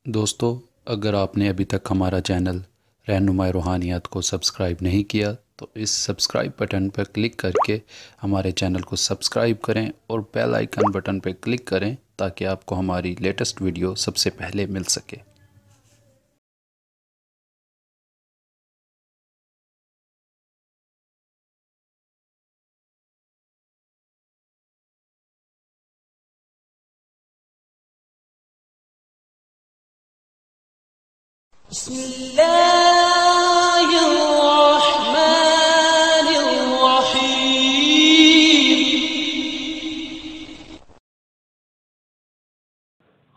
दोस्तों, अगर आपने अभी तक हमारा चैनल रहनुमा-ए-रूहानियात को सब्सक्राइब नहीं किया तो इस सब्सक्राइब बटन पर क्लिक करके हमारे चैनल को सब्सक्राइब करें और बेल आइकन बटन पर क्लिक करें ताकि आपको हमारी लेटेस्ट वीडियो सबसे पहले मिल सके।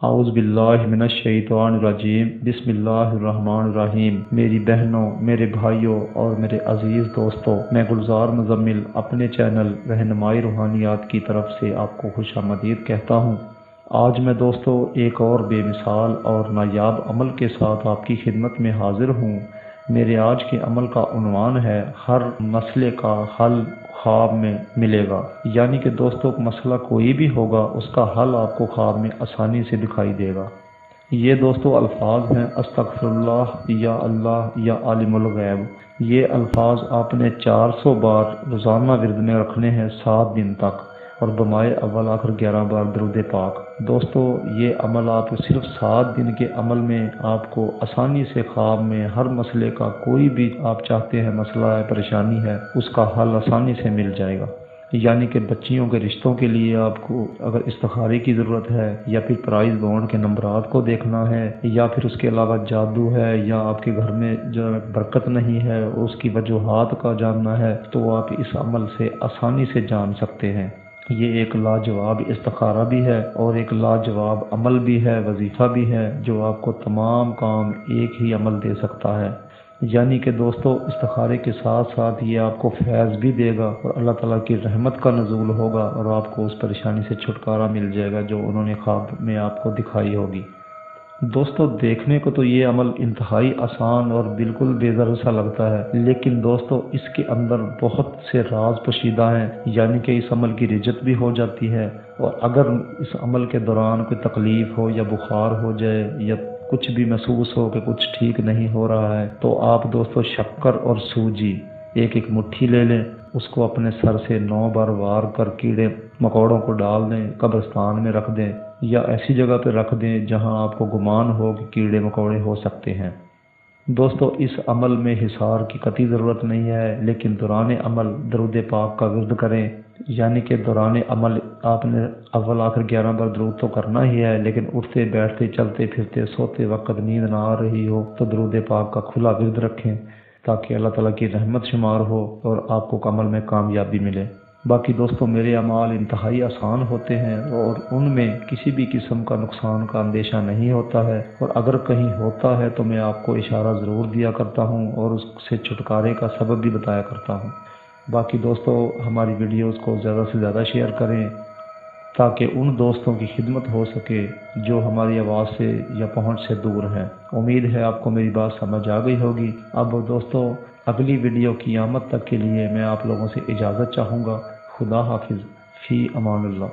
औज़ुबिल्लाहिमिनश्शैतानिर्रजीम बिस्मिल्लाहिर्रहमानिर्रहीम। मेरी बहनों, मेरे भाइयों और मेरे अजीज़ दोस्तों, मैं गुलजार मुजम्मिल अपने चैनल रहनुमा-ए-रूहानियात की तरफ से आपको खुशामदीद कहता हूँ। आज मैं दोस्तों एक और बेमिसाल और नायाब अमल के साथ आपकी खिदमत में हाजिर हूँ। मेरे आज के अमल का उन्वान है हर मसले का हल ख्वाब में मिलेगा। यानी कि दोस्तों, मसला कोई भी होगा उसका हल आपको ख्वाब में आसानी से दिखाई देगा। ये दोस्तों अल्फाज हैं अस्तगफिरुल्लाह, या अल्लाह, या आलिमुल गैब। ये अल्फाज आपने 400 बार रोज़ाना विर्द में रखने हैं 7 दिन तक, और बमाए अव्वल आखिर 11 बार दरूद पाक। दोस्तों, ये अमल आप सिर्फ 7 दिन के अमल में आपको आसानी से ख्वाब में हर मसले का, कोई भी आप चाहते हैं मसला है, परेशानी है, उसका हल आसानी से मिल जाएगा। यानी कि बच्चियों के रिश्तों के लिए आपको अगर इस्तिखारे की ज़रूरत है, या फिर प्राइज़ बॉन्ड के नंबरात को देखना है, या फिर उसके अलावा जादू है, या आपके घर में जो बरकत नहीं है उसकी वजूहात का जानना है, तो आप इस अमल से आसानी से जान सकते हैं। ये एक लाजवाब इस्तिखारा भी है और एक लाजवाब अमल भी है, वजीफ़ा भी है, जो आपको तमाम काम एक ही अमल दे सकता है। यानी कि दोस्तों, इस्तिखारे के साथ साथ ये आपको फैज़ भी देगा और अल्लाह ताला की रहमत का नज़ूल होगा और आपको उस परेशानी से छुटकारा मिल जाएगा जो उन्होंने ख्वाब में आपको दिखाई होगी। दोस्तों, देखने को तो ये अमल इंतहाई आसान और बिल्कुल बेदर्द सा लगता है, लेकिन दोस्तों इसके अंदर बहुत से राज पोशीदा हैं। यानी कि इस अमल की रिजत भी हो जाती है, और अगर इस अमल के दौरान कोई तकलीफ़ हो या बुखार हो जाए या कुछ भी महसूस हो कि कुछ ठीक नहीं हो रहा है, तो आप दोस्तों शक्कर और सूजी एक एक मुट्ठी ले लें, उसको अपने सर से 9 बार वार कर कीड़े मकोड़ों को डाल दें, कब्रिस्तान में रख दें, या ऐसी जगह पर रख दें जहां आपको गुमान हो कि कीड़े मकोड़े हो सकते हैं। दोस्तों, इस अमल में हिसार की कतई ज़रूरत नहीं है, लेकिन दौरान अमल दरूद पाक का विर्द करें। यानी कि दौरान अमल आपने अव्वल आखिर 11 बार दरूद तो करना ही है, लेकिन उठते बैठते चलते फिरते सोते वक्त नींद ना आ रही हो तो दरूद पाक का खुला विर्द रखें, ताकि अल्लाह ताला की रहमत शुमार हो और आपको अमल में कामयाबी मिले। बाकी दोस्तों, मेरे अमाल इंतहाई आसान होते हैं और उनमें किसी भी किस्म का नुकसान का अंदेशा नहीं होता है, और अगर कहीं होता है तो मैं आपको इशारा ज़रूर दिया करता हूं और उससे छुटकारे का सबब भी बताया करता हूं। बाकी दोस्तों, हमारी वीडियोस को ज़्यादा से ज़्यादा शेयर करें ताकि उन दोस्तों की खिदमत हो सके जो हमारी आवाज़ से या पहुंच से दूर हैं। उम्मीद है आपको मेरी बात समझ आ गई होगी। अब दोस्तों, अगली वीडियो क़यामत तक के लिए मैं आप लोगों से इजाज़त चाहूँगा। खुदा हाफिज़, फ़ी अमानुल्लाह।